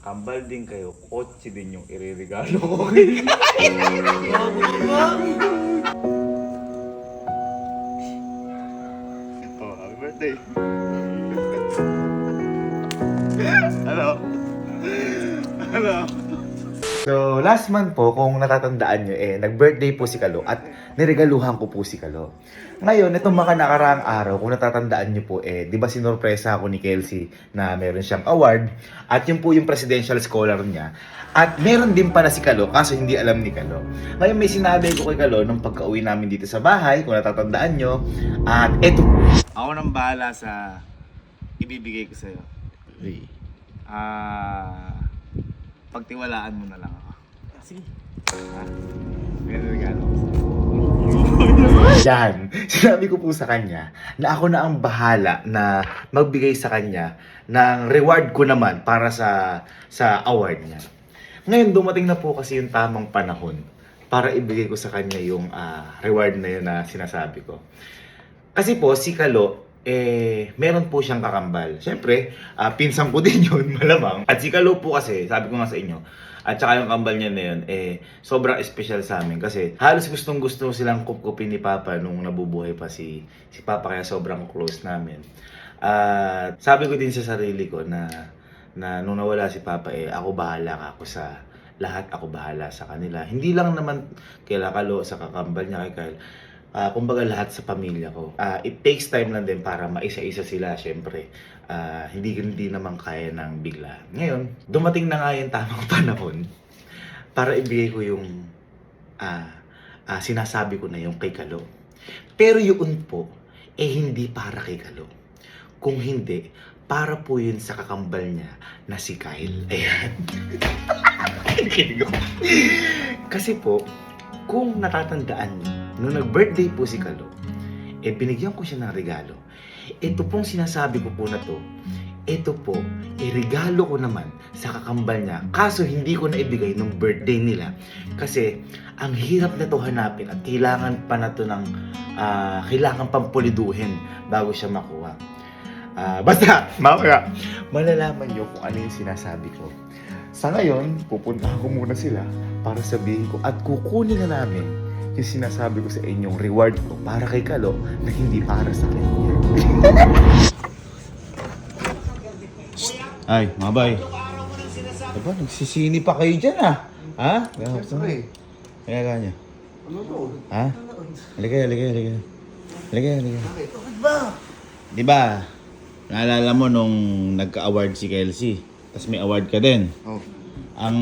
kambal din kayo, kotse din yung iririgalo ko kayo. Oh, happy birthday. Hello. Hello. So, last month po, kung natatandaan nyo, nag-birthday po si Kalo at niregaluhan ko po si Kalo. Ngayon, itong mga nakaraang araw, kung natatandaan nyo po, di ba sinorpresa ako ni Kelsey na meron siyang award at yun po yung presidential scholar niya. At meron din pala si Kalo, kaso hindi alam ni Kalo. Ngayon, may sinabi ko kay Kalo nung pagka-uwi namin dito sa bahay, kung natatandaan nyo, at eto po. Ako nang bahala sa ibibigay ko sa'yo. Pagtiwalaan mo na lang ako. Sige. May regalo ko yan. Sinabi ko po sa kanya na ako na ang bahala na magbigay sa kanya ng reward ko naman para sa award niya. Ngayon dumating na po kasi yung tamang panahon para ibigay ko sa kanya yung reward na yun na sinasabi ko. Kasi po si Kalo, meron po siyang kakambal. Siyempre, pinsan ko din yun, malamang. At si Kalo po kasi, sabi ko nga sa inyo, at saka yung kambal niya na yun, sobrang special sa amin. Kasi halos gustong-gusto silang kupkupin ni Papa nung nabubuhay pa si Papa, kaya sobrang close namin. At sabi ko din sa sarili ko na nung nawala si Papa, ako bahala ako sa lahat, ako bahala sa kanila. Hindi lang naman kay Kalo sa kakambal niya kay Kyle. Kumbaga lahat sa pamilya ko. It takes time lang din para maisa-isa sila, syempre. Hindi naman kaya ng bigla. Ngayon, dumating na nga yung tamang panahon para ibigay ko yung sinasabi ko na yung kay Kalo. Pero yun po, hindi para kay Kalo. Kung hindi, para po yun sa kakambal niya na si Kyle. Ayan. Kasi po, kung natatandaan niyo, nung nag-birthday po si Kalo, binigyan ko siya ng regalo. Ito pong sinasabi ko po na to, ito po, regalo ko naman sa kakambal niya. Kaso hindi ko na ibigay nung birthday nila. Kasi, ang hirap na to hanapin at kailangan pa na to ng, kailangan pang puliduhin bago siya makuha. Basta, mamaya, malalaman niyo kung ano yung sinasabi ko. Sa ngayon, pupunta ko muna sila para sabihin ko at kukunin na namin yung sinasabi ko sa inyong reward ko para kay Kalo na hindi para sa kanya. Ay, mga bay. Diba, nagsisini pa kayo dyan Ha? Sorry. Kaya niya. Ano to? Ha? Halika. Bakit ba? Diba, naalala mo nung nagka-award si Kelsey, tapos may award ka din. Oh. Ang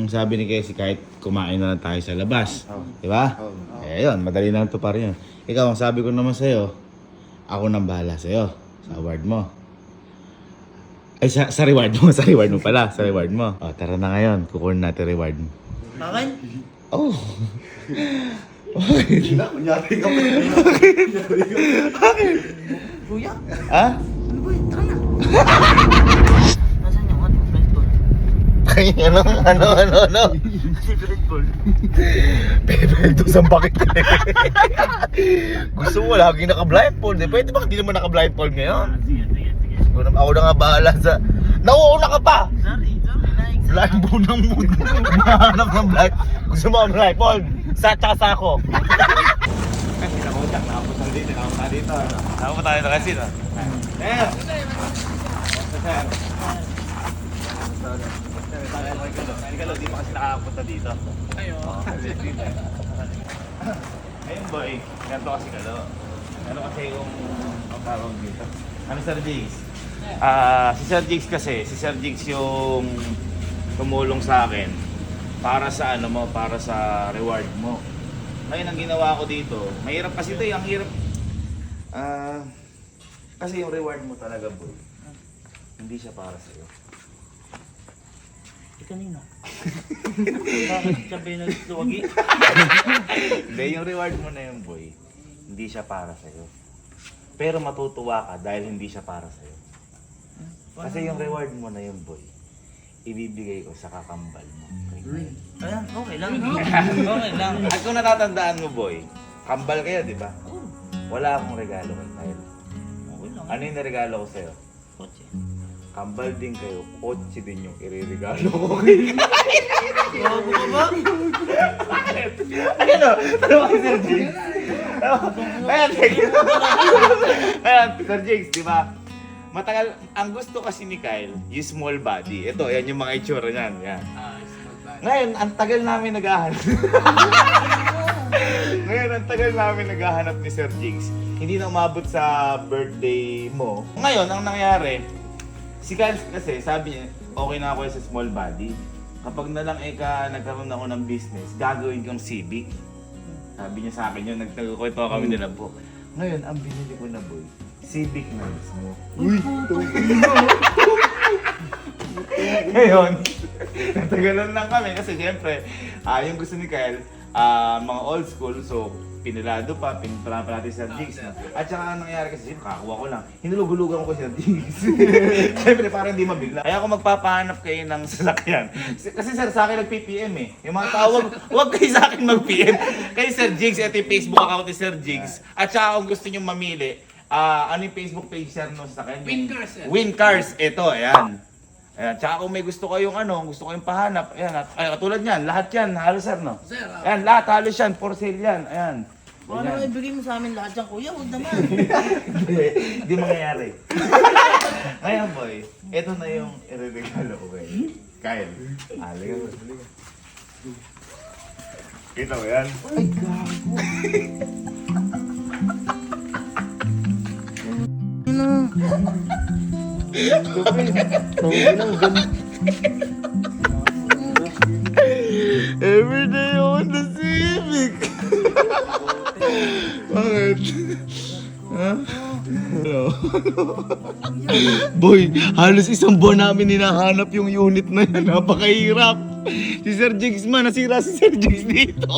sabi ni Kelsey, kahit kumain na lang tayo sa labas. Oh. Diba? Oh. Yun, madali lang ito pa rin yun. Ikaw, ang sabi ko naman sa'yo, ako nang bahala sa'yo sa award mo. Ay, sa reward mo. Sa reward mo pala. Sa reward mo. O, tara na ngayon. Kukunin natin reward mo. Akin? Oh. Hindi na, kunyari ka pa. Kuya? Ha? Ano ba yun? Tara na. Nasaan yung Red Bull? Ano? Kasi Red Bull. Ito sa bakit ko gusto mo lagi naka-blindfold Pwede ba hindi naman naka-blindfold ngayon? Sige. Ako na nga bahala sa... Nauuna ka pa! Sorry. Blindfold ng mood. Mahanap ng blind. Gusto mo ang blindfold? Sa tsaka ako. Kasi nakautak, nakapunta dito. Nakapunta dito kasi no? Sir! Sir! Kalo, di pa kasi nakakapunta dito. Ayun boy, ganito kasi Kalo. Ano kasi yung tawag dito? Ano Sir Jigs? Si Sir Jigs yung tumulong sa akin para sa para sa reward mo. Ngayon ang ginawa ko dito, mahirap kasi ito ang hirap. Kasi yung reward mo talaga boy, hindi siya para sa iyo. Kanina. Bakit sabi na luwagi? Hindi, yung reward mo na yun boy, hindi siya para sa iyo. Pero matutuwa ka dahil hindi siya para sa iyo. Kasi yung reward mo na yun boy, ibibigay ko sa kakambal mo. Ayan, okay lang. Okay lang. At kung natatandaan mo boy, kambal kayo di ba? Wala akong regalo kay Kyle. Okay lang. Ano yung regalo ko sa'yo? Kotse. kambal din kayo, kotse din yung iririgalo ko kay Bago ka ba? Bakit? Ayun o, ano ba Sir Jigs? Ayan, thank you. Ayan, Sir Jigs, di ba? Matagal, ang gusto kasi ni Kyle, yung small body. Ito, yan yung mga itsura niyan. Yan. Ngayon, ang tagal namin naghahanap. Ngayon, ang tagal namin naghahanap ni Sir Jigs. Hindi na umabot sa birthday mo. Ngayon, ang nangyari, si Kyle kasi sabi niya, okay na ako sa small body. Kapag na lang nagkaroon ako ng business, gagawin kong Civic. Sabi niya sa akin yun, nagtagukwento kami nila po. Ngayon, ang binili ko na boy, Civic na mismo. Uy! Ngayon, natagalan lang kami kasi siyempre, yung gusto ni Kyle, mga old school, so pinilado pa, pinuntahan pa natin si Sir Jigs. At saka ang nangyari kasi, kakakuha ko lang, hinulog-hulugan ko si Sir Jigs. Siyempre, parang hindi mabigla. Kaya ako magpapahanap kayo ng sasakyan. Kasi sir, sa akin nag-PPM eh. Yung mga tao, wag kayo sa akin mag-PM. Kay Sir Jigs, ito yung Facebook account ni Sir Jigs. At saka kung gusto nyo mamili, ano yung Facebook page sir no sa kanya? Wincars, sir. Wincars, ito, ayan. Ayan, tsaka kung may gusto kayong gusto kayong pahanap, ayan, ay, katulad niyan, lahat yan, halos sir, no? Sir, Ayan, lahat, halos yan, for sale yan, ayan. Baka naman ibigay mo sa amin lahat yan, kuya. Huwag naman. Hindi mangyayari. Ngayon boy, ito na yung ireregalo ko kay Kyle. Halika mo, halika. Kita mo yan? Ay, gago. Everyday on the Civic! Bakit? Ha? Ano? Boy, halos isang buwan namin hinahanap yung unit na yan. Napakahirap. Si Sir Jigs man, nasira si Sir Jigs dito.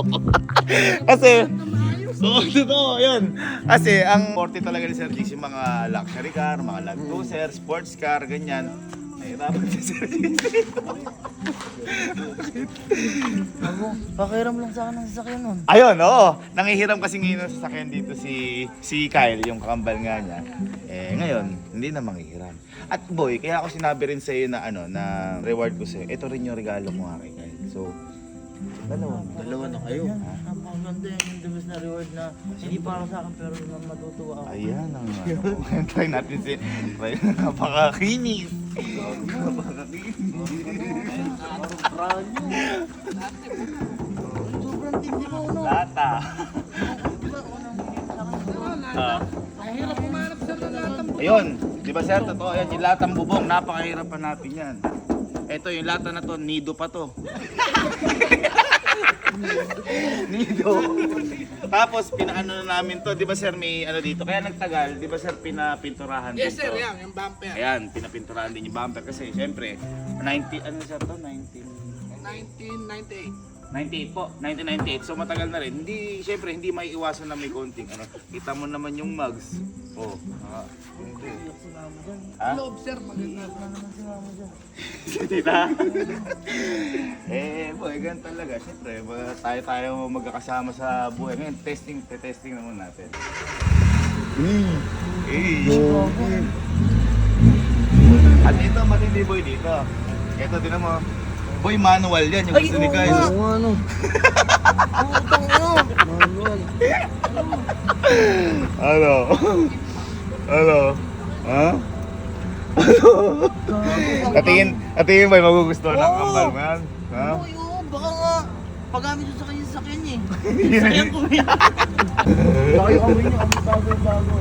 Kasi, totoo, yun. Kasi, ang forte talaga ni Sir Jigs, yung mga luxury car, mga land cruiser, sports car, ganyan. Nahirapan si Sir Jigs dito. Ako, pakiram lang sa akin ng sasakyan nun. Ayun, oo. Nangihiram kasi ngayon sa sasakyan dito si Kyle, yung kakambal nga niya. Eh, ngayon, hindi na manghihiram. At boy, kaya ako sinabi rin sa iyo na na reward ko sa iyo. Ito rin yung regalo mo nga kay Kyle. So, Dalawa na kayo. Napakaganda yan yung the best na reward na hindi para sa akin pero na matutuwa ako. ayan ang try natin try napakakinis. Brand new. Sobrang tindi mo, no? Lata. Mahirap umanap sa lahat. Ayun, di ba sir, totoo yan, yung latang bubong, napakahirap pa natin yan. Ito, yung lata na to, nido pa to. Nido. Tapos, pinaano na namin to, di ba sir, may dito, kaya nagtagal, di ba sir, pinapinturahan yes din sir, to. yan, yung bumper. Ayan, pinapinturahan din yung bumper kasi, syempre, 1998. 98 po, 1998. So matagal na rin. Hindi, syempre hindi may iwasan na may konting Kita mo naman yung mugs. Oh. Ha? Loob sir, maganda. Wala naman si mama dyan. Tita. Boy, ganun talaga. Syempre, tayo magkakasama sa buhay. Ngayon, testing naman natin. At ito, matindi boy dito. Ito, din mo. Boy, manual yan. Yung gusto ni Kyle. Ano? Putang ino. Manual. Ano? Ano? Ha? Atingin ba yung magugustuhan ng kambal mo yan? Ha? Uy, oo, baka nga pag-gamit yun sa kanya sasakyan niya eh. Sasakyan ko yan. Baka yung amoy niya, amoy bago.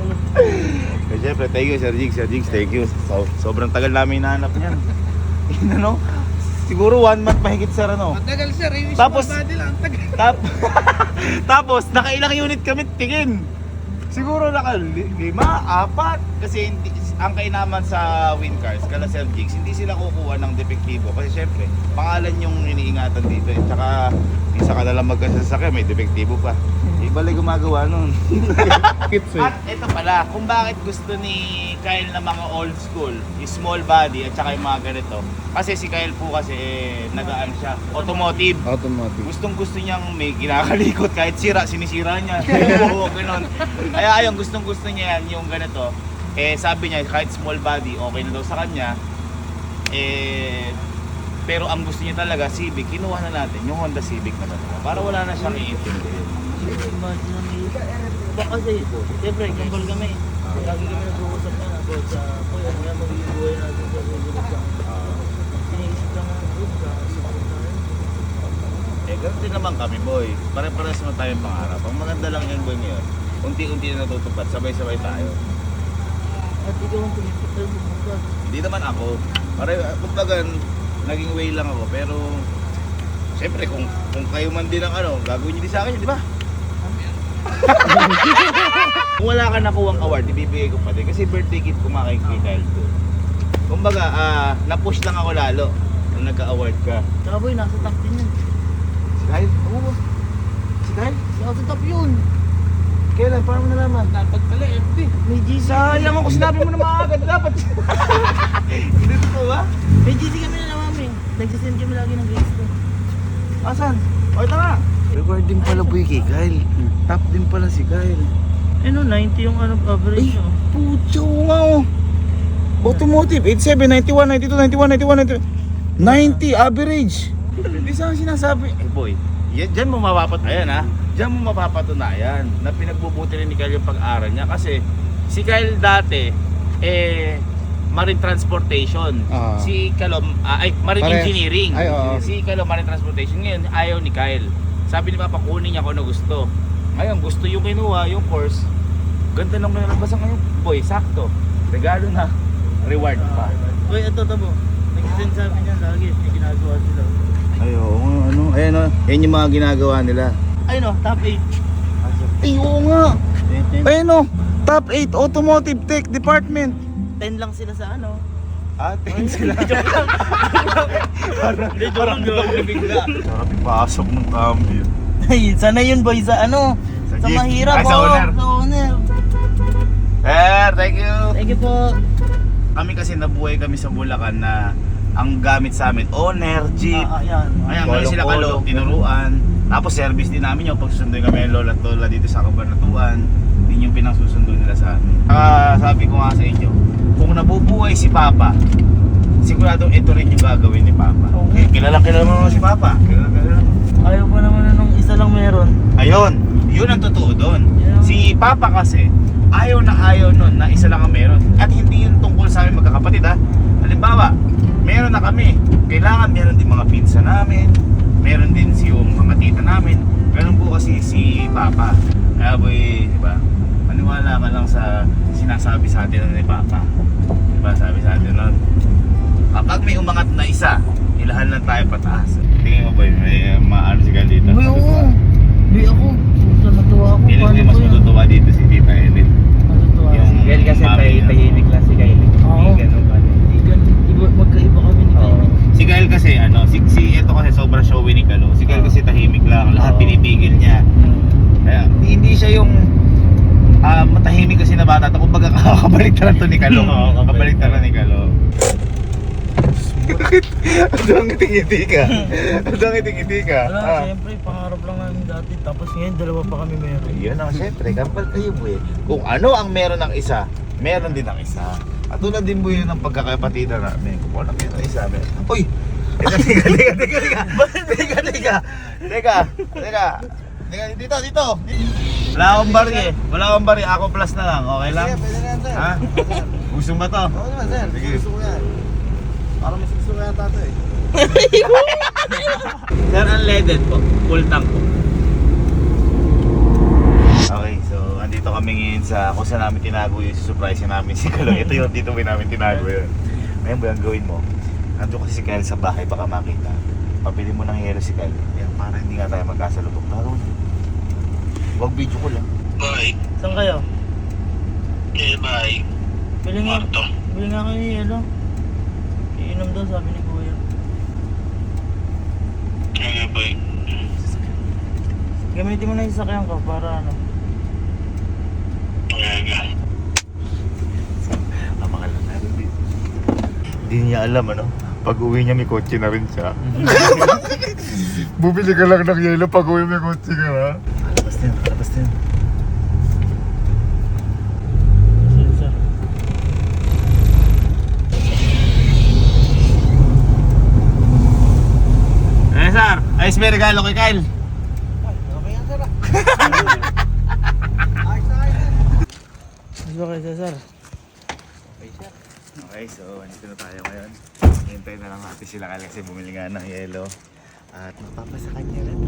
Eh, syempre, thank you Sir Jigs, thank you. Sobrang tagal namin hinahanap niyan. Siguro 1 month mahigit sir Matagal sir, yung Tapos- small body lang, tagal. Tapos, nakailang unit kami tingin. Siguro naka 5, 4. Kasi ang kainaman sa Wincars, kala Sir Jigs, hindi sila kukuha ng depektibo. Kasi syempre, pangalan yung iniingatan dito. Tsaka, isa ka nalang magkasasakyan, may depektibo pa. Ibalik gumagawa nun. At ito pala, kung bakit gusto ni Kyle na mga old school, yung small body at saka yung mga ganito. Kasi si Kyle po kasi nagaan siya, automotive. Gustong gusto niyang may kinakalikot kahit sira, sinisira niya. Oo, ganun. Kaya ayun, gustong gusto niya yan yung ganito. Sabi niya kahit small body, okay na daw sa kanya. Pero ang gusto niya talaga, Civic, kinuha na natin yung Honda Civic na talaga. Para wala na siyang iintindihin. Imagine ang baka kasi ito. Siyempre, kumpal kami. Lagi kami nag-uusap na about sa kuya, ano magiging buhay natin sa susunod sa iniisip lang ang group sa susunod tayo. Ganun din naman kami, boy. Pare-pares naman tayong pangarap. Ang maganda lang yan, boy, ngayon. Unti-unti na natutupad, sabay-sabay tayo. At ikaw ang tumipit tayo bumukad. Hindi naman ako. Kumbaga, naging way lang ako. Pero, siyempre, kung kayo man din ang gagawin niyo din sa akin, di ba? Kung wala ka nakuwang award, ibibigay ko pa din. Kasi birthday gift ko kay Kyle ko. Kumbaga, na-push lang ako lalo nung nagka-award ka. Tsaka boy, nasa top din yun. Si Kyle? Oo. Si Kyle? Nasa top yun. Kailan? Paano mo nalaman? Dapat pala FB. May GC. Sayang ako, sinabi mo na maagad dapat. Hindi totoo ba? May GC kami na naman eh. Nagsisend kami lagi ng grades ko. Asan? O, ito nga. Reward din pala boy kay Kyle. Top din pala si Kyle. Ano, 90 yung average oh. Pucho nga oh. Automotive, 87, 91, 92, 91, 91, 90 average. Hindi saan sinasabi. Boy, dyan mo mapapatunayan ha. Diyan mo mapapatunayan na pinagbubuti rin ni Kyle yung pag-aaral niya. Kasi si Kyle dati, marine transportation. Si Kalom, marine engineering. Si Kalom, marine transportation. Ngayon, ayaw ni Kyle. Sabi ni Papa, kunin niya kung ano gusto. Ngayon, gusto yung kinuha, yung course. Ganda lang na nabasa ngayon. Boy, sakto. Regalo na. Reward pa. Uy, ito tabo. Nagsisend sa amin yan lagi. May ginagawa sila. Ay, oo, Ayan o. Yan yung mga ginagawa nila. Ayun oh, top 8. Ay, oo nga. Ayan o. Top 8 Automotive Tech Department. 10 lang sila sa ano. Atin sila. Parang doon ako nabigla. Sarap ipasok ng cambio. Ay, sana yun boy sa ano. Sa jeep. mahirap Sa owner. Sa owner. Thank you. Thank you po. Kami kasi nabuhay kami sa Bulacan na ang gamit sa amin, owner, jeep. Yan. Ayan, ngayon sila tinuruan. Tapos service din namin yung pagsusunduin kami ng lola at lola dito sa Kabanatuan. Din yung pinangsusundo nila sa amin. Sabi ko nga sa inyo, kung nabubuhay si Papa, sigurado ito rin yung gagawin ni Papa. Okay. Kilala mo si Papa. Kilala mo. Ayaw pa naman na nung isa lang meron. Ayun, yun ang totoo doon. Yeah. Si Papa kasi, ayaw nun na isa lang ang meron. At hindi yun tungkol sa amin magkakapatid ha. Halimbawa, meron na kami. Kailangan meron din mga pinsa namin. Meron din yung mga tita namin. Meron po kasi si Papa. Kaya boy, di ba? Maniwala ka lang sa sinasabi sa atin ni Papa. Di ba? Sabi sa atin nun, kapag may umangat na isa, ilahan lang tayo pataas. Tingin mo boy, may maano si Galita. Uy, oo. Uy, ako. Natuwa ako. Feeling ko yung mas matutuwa dito si Tita Edith. Matutuwa. Yung Kyle kasi mami niya. tahimik lang si Kyle. Oo. Hindi ganun pa. Magkaiba kami ni Kyle. Si Kyle kasi ito kasi sobrang showy ni Kalo. Si Kyle kasi tahimik lang, lahat pinipigil niya. Kaya hindi siya yung matahimik kasi na bata. Kumbaga kakabaliktaran to ni Kalo. Kakabaliktaran ni Kalo. Adang ngiti-ngiti ka. Adang ngiti-ngiti ka. Wala, siyempre, pangarap lang namin dati. Tapos ngayon, dalawa pa kami meron. Yun ang siyempre, kampal kayo boy. Kung ano ang meron ng isa, meron din ang isa. At tulad din mo yun ng pagkakapatida namin. Kung ano meron ng isa, meron. Uy! Teka. Dito. Wala akong bari. Ako plus na lang. Okay lang? Pwede na yan, sir. Ha? Gusto mo to? Oo naman, sir. Sige. Gusto ko yan. Para mas gusto ko yan, tatay. Sir, unleaded po. Full tank po. Okay, so andito kami ngayon sa kung saan namin tinago yung surprise namin si Kalo. Ito yung dito may namin tinago yun. Ngayon ba yung gawin mo? Nandun kasi si Kyle sa bahay, baka makita. Pabili mo ng yelo si Kyle. Yan, para hindi nga tayo magkasalubog. Laro niyo. Huwag video ko lang. Bye. Saan kayo? Okay, bye. Bili nga Marto. kayo yelo. Iinom daw, sabi ni Kuya. Okay, bye. Gamitin mo na yung sasakyan ko para ano. Okay. Mga lang natin dito. Hindi niya alam ano. Pag uwi niya may kotse na rin siya. Bumili ka lang ng yelo pag uwi may kotse ka na. Labas na yan. Cesar. Ayos may regalo kay Kyle. Okay yan, sir. Mas ba kayo, Cesar? Okay, so andito na tayo ngayon. Hintay na lang natin sila Kyle kasi bumili nga ng yelo. At mapapasa kanya rin.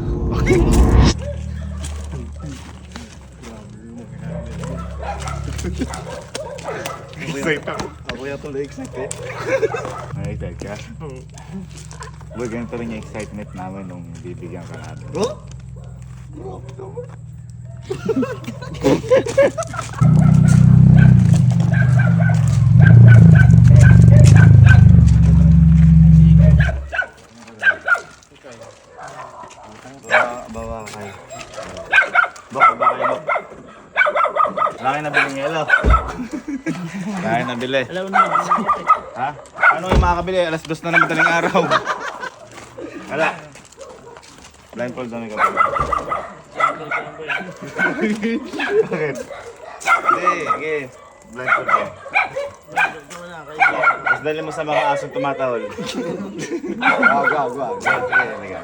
Excited ako. Ako yan tuloy excited. Excited ka? Boy, ganito rin yung excitement namin nung bibigyan ka natin. Oh? Bawa kayo. Bok, bok. Laki na biling yelo. Laki na bili. Alam mo naman. Ha? Ano yung makakabili? Alas 2 na ng madaling araw. Wala. Blindfold na may kapag. Bakit? Hindi, sige. Blindfold ka. Tapos dali mo sa mga asong tumatahol. Go. Sige, liga.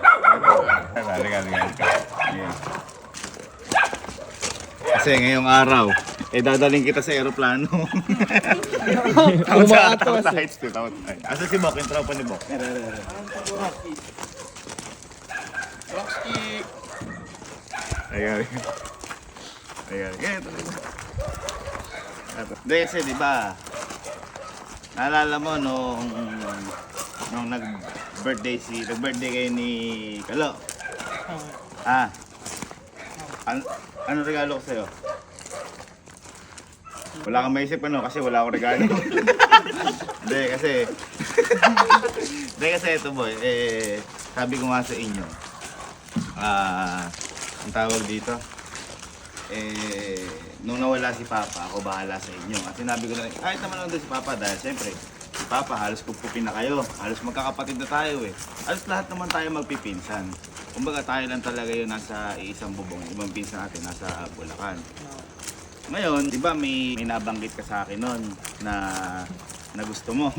Liga. Kasi ngayong araw, dadaling kita sa aeroplano. Takot sa heights. Asa si Bok? Yung tropa ni Bok. Rocky! Ayan. Ganyan tuloy mo. Hindi kasi diba, naalala mo nung nag-birthday kayo ni Kalo. Ano regalo ko sa'yo? Wala kang maisip kasi wala akong regalo. Hindi kasi ito boy, sabi ko nga sa inyo, ang tawag dito, nung nawala si Papa, ako bahala sa inyo. At sinabi ko na rin, kahit naman nandun si Papa dahil siyempre, si Papa halos kupupin na kayo, halos magkakapatid na tayo Halos lahat naman tayo magpipinsan. Kumbaga tayo lang talaga yun nasa isang bubong, ibang pinsan natin nasa Bulacan. Ngayon, di ba may nabanggit ka sa akin nun na gusto mo?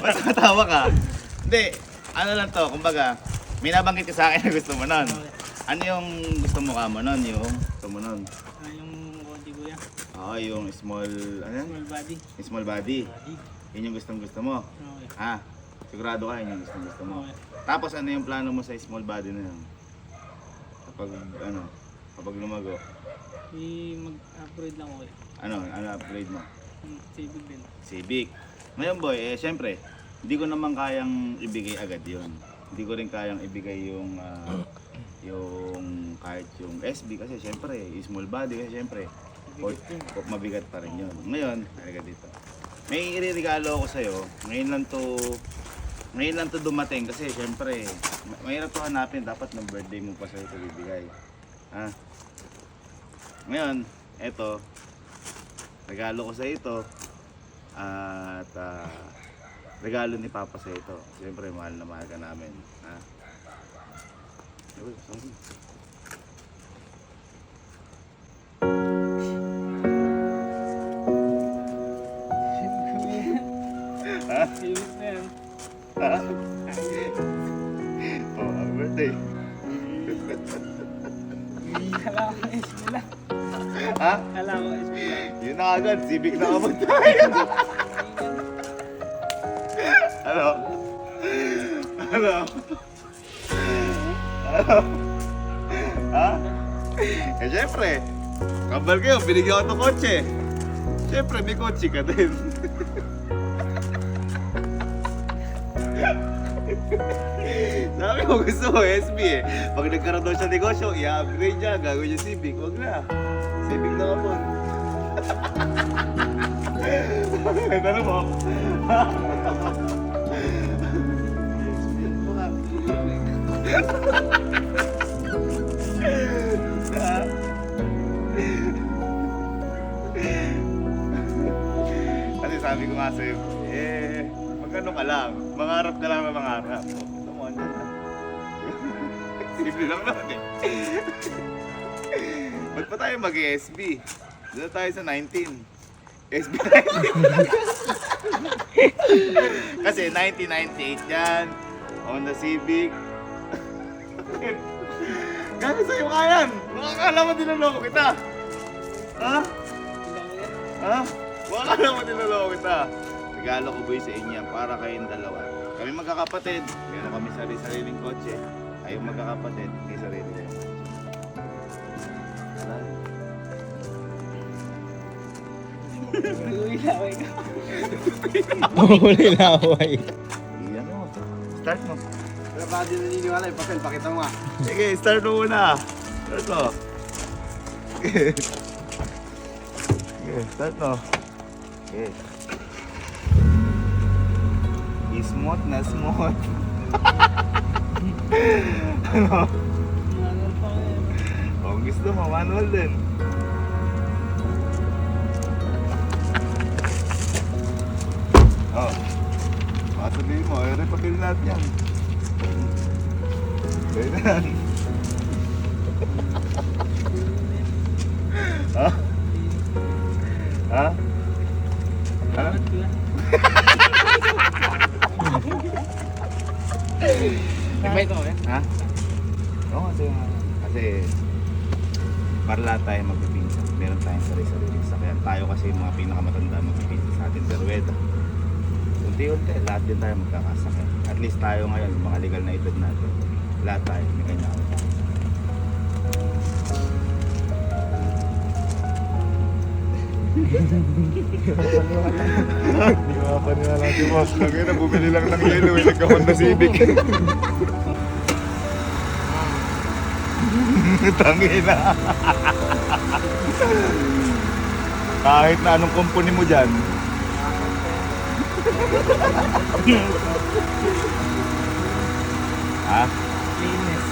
Ba't matawa ka? Hindi, ano lang to, kumbaga, may nabanggit ka sa akin na gusto mo nun. Ano yung gusto mo ka mo nun? Yung gusto mo nun? Yung konti ko yan. Oo, yung small, ano yan? Small body. Small body. Yun yung gustong gusto mo. Okay. Sigurado ka yun yung gustong gusto mo. Okay. Tapos ano yung plano mo sa small body na yun? Kapag lumago, Mag-upgrade lang ako ano upgrade mo? Civic din. Civic. Ngayon boy, syempre, hindi ko naman kayang ibigay agad yun. Hindi ko rin kayang ibigay yung kahit yung SB kasi syempre, small body kasi syempre, mabigat pa rin yun. Ngayon, halika dito. May iririgalo ako sa'yo. Ngayon lang to dumating kasi syempre, mahirap to hanapin. Dapat ng birthday mo pa sa'yo ito bibigay. Ngayon, eto, regalo ko sa ito at regalo ni Papa sa ito. Siyempre, mahal na mahal ka namin. Uy, sorry. Civic na yan. Oh, happy birthday. Kala ko SB lang. Ha? Kala ko SB lang. Yun na agad, civic na kapag tayo. Ano? Ha? Syempre, kambal kayo, binigyan ko ng kotse. Syempre, may kotse ka din. Sabi ko gusto ko SB Pag nagkaroon daw siya negosyo, i-upgrade niya, gagawin niya Civic. Huwag na. Civic na kapon. Ano mo? Kasi sabi ko nga sa'yo, magano ka lang, mangarap ka lang na mangarap. Ito mo, andyan na. Simple lang naman Ba't pa tayo mag-SB? Doon tayo sa 19. SB 19. Kasi 1998 yan. Honda Civic. Gano'n sa'yo kayan? Baka akala mo dinaloko kita. Ha? Ha? Baka akala mo dinaloko kita. Regalo ko boy sa inyo yan para kayong dalawa. Kami magkakapatid. Meron kami sarili-sariling kotse. Kayong magkakapatid, hindi sarili ko. Huli na ako ay. Iyan mo. Start mo. Pero baka di naniniwala yung papel, pakita mo nga. Sige, start mo muna. Start mo. Sige. Sige, start mo. Sige. Smooth na smooth. Ano? Manual pa kayo. Kung gusto mo, manual din. Oh. Baka sabihin mo, repapil natin yan. Pwede na yan. Ha? Ha? Ha? Bakit kuya? Invite mo eh. Ha? Oo, kasi para lahat tayo magpipinsa. Meron tayong sarili-sarili sakyan. Tayo kasi yung mga pinakamatanda magpipinsa sa atin. Pero unti-unti, lahat din tayo magkakasakyan. At least tayo ngayon, mga legal na edad natin. Lahat tayo, may kanya-kanya. Hindi ko mapaniwala si boss. Lagi na bumili lang ng yelo, nagka-Honda Civic. Tangina. Kahit na anong kumpuni mo dyan. Ha? Linis.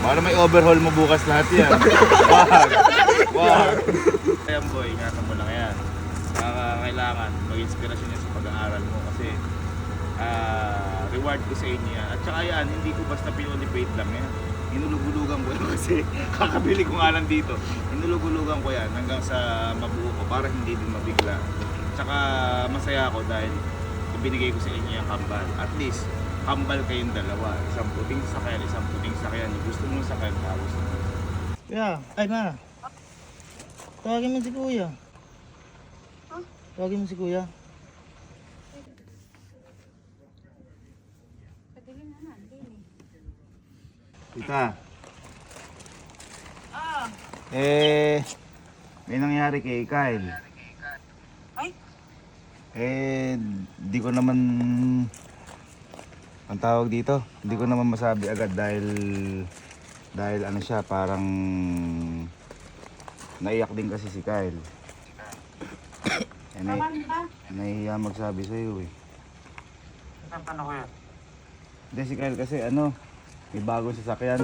Baka may overhaul mo bukas lahat yan. Wag! Wag! Ayan boy, ingatan mo lang yan. Kailangan mag-inspirasyon yan sa pag-aaral mo kasi reward ko sa inyo yan. At saka yan, hindi ko basta pinolipate lang yan. Inulugulugan ko yan kasi kakabili ko nga lang dito. Inulugulugan ko yan hanggang sa mabuo ko para hindi din mabigla. Tsaka masaya ako dahil ibinigay ko sa inyo yung kambal. At least, kambal kayong dalawa. Isang puting sakyan, isang puting sakyan. Gusto mong sakyan, tapos Kuya, ay na. Tawagin mo si kuya. Tawagin mo si kuya. Tita. May nangyari kay Kyle. Ay? Di ko naman ang tawag dito. Hindi ko naman masabi agad dahil ano siya, parang naiyak din kasi si Kyle. Nahihiya magsabi sa'yo eh. Paano ko yan? Hindi si Kyle kasi may bagong sasakyan.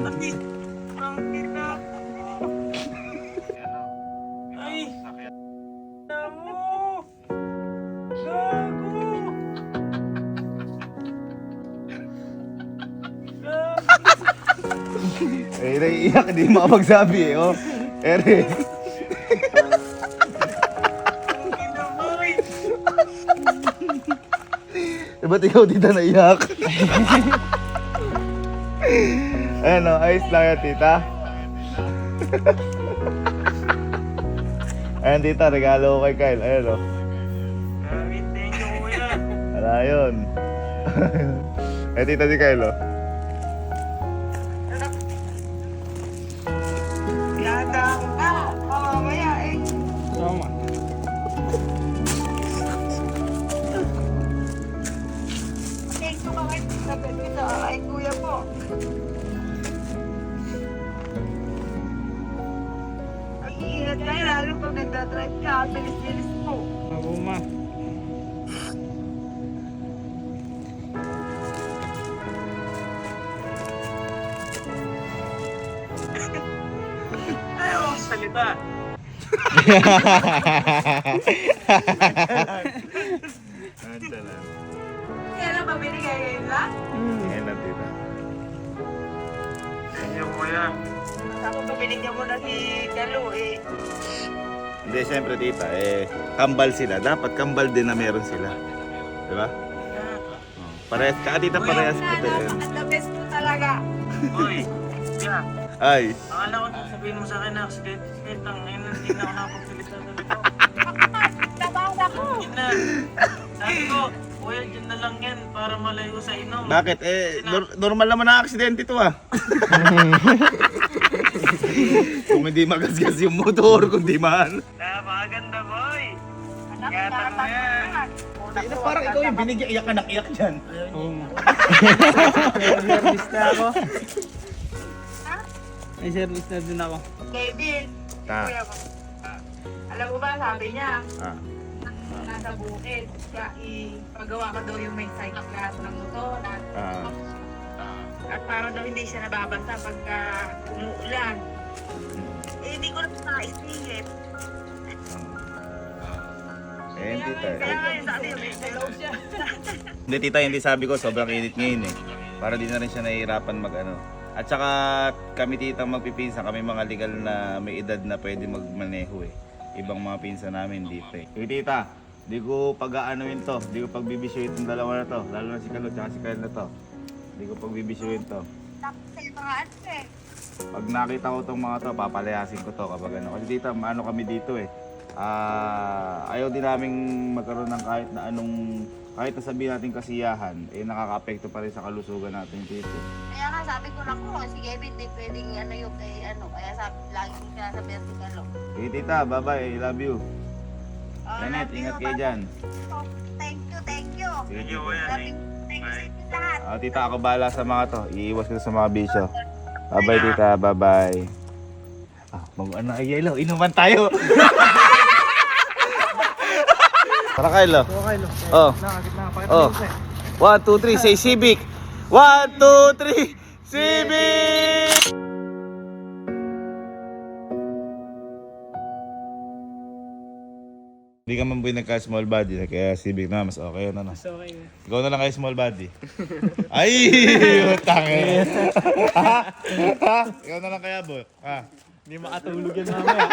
Ay! Naiiyak, hindi makapagsabi eh. Oh. Ere. Ba't ikaw dito naiyak? Ayan o, ayos lang yan, tita. Ayan, tita, regalo ko kay Kyle. Ayan o. Thank you, kuya. Wala yun. Ayan, tita, si Kyle o. Dadaan ka. Mamaya eh. Sama. Take ko ka kay sabi dito ay kuya po. Ang ingat kayo lalo pag nagdadrive ka. Bilis-bilis mo. Mabuma. Ayaw. Salita. Anda lang. Kaya lang mabili kayo ngayon lang. Ayan lang, tita. Thank you, kuya. Tapos binigyan mo na si Galo eh. Hindi, siyempre, tita, kambal sila. Dapat kambal din na meron sila. Di ba? Parehas ka, tita, parehas Kuya, puti. the best mo talaga. Uy, kaya, Ay, akala ko sabihin mo sa akin na accident lang. Ngayon, hindi na ako nakapagsalita na dito. Tabang ako. Yun na. Sabi ko, kuya, dyan na lang yan para malayo sa inom. bakit? Normal naman na aksidente to ah. Kung hindi magasgas yung motor, kung di man. Napakaganda, boy. Anak, Ingatan mo yan. Parang ikaw yung binigyan, iyak ka ng iyak dyan. Service na ako. Ha? May service na din ako. Kevin. Ta. Kuya ko. Alam mo ba, sabi niya, Ah. nasa bukid, kaya ipagawa ka daw yung may side glass ng motor. Ah. At para daw hindi siya nababasa pagka umuulan. Hindi ko na naisingit. Tita. Kaya ngayon sabi, may hello siya. Hindi tita, hindi sabi ko, sobrang init ngayon eh. Para di na rin siya nahihirapan mag-ano. At saka kami tita magpipinsan, kami mga legal na may edad na pwede magmaneho eh. Ibang mga pinsan namin di pa eh. Tita, di ko pag-aanuin to, di ko pagbibisyoin itong dalawa na to. Lalo na si Kalo at si Kyle na to. Di ko pagbibisyoin to. Tapos sa mga ano eh. Pag nakita ko tong mga to, papalayasin ko to kapag ano. Kasi tita, maano kami dito eh. Ayaw din naming magkaroon ng kahit na anong, kahit na sabihin natin kasiyahan, eh nakaka-apekto pa rin sa kalusugan natin dito. Kaya nga sabi ko na ko, si Kevin di pwedeng ano yung kay ano. Kaya sabi, lagi ko sinasabi sa Kalo. Okay tita, bye-bye, I love you. Janet, ingat kayo dyan. Thank you, thank you. Thank you, kuya. Thank you sa inyo lahat. Tita, ako bahala sa mga to. Iiwas ko sa mga bisyo. Bye-bye tita, bye-bye. Mag-ano ay yelo, inuman tayo. Tara Kyle. Okay, lo. Oh. Nakakit na. Pakita Oh. mo sa'yo. 1, 2, 3, say Civic. 1, 2, 3, Civic! Hindi ka man boy nagka-small body, kaya Civic na, mas okay yun ano. Mas okay. Ikaw na lang kayo small body. Ay! Utang eh. Ha? Ikaw na lang kaya, boy. Ha? Hindi makatulog yan mamaya.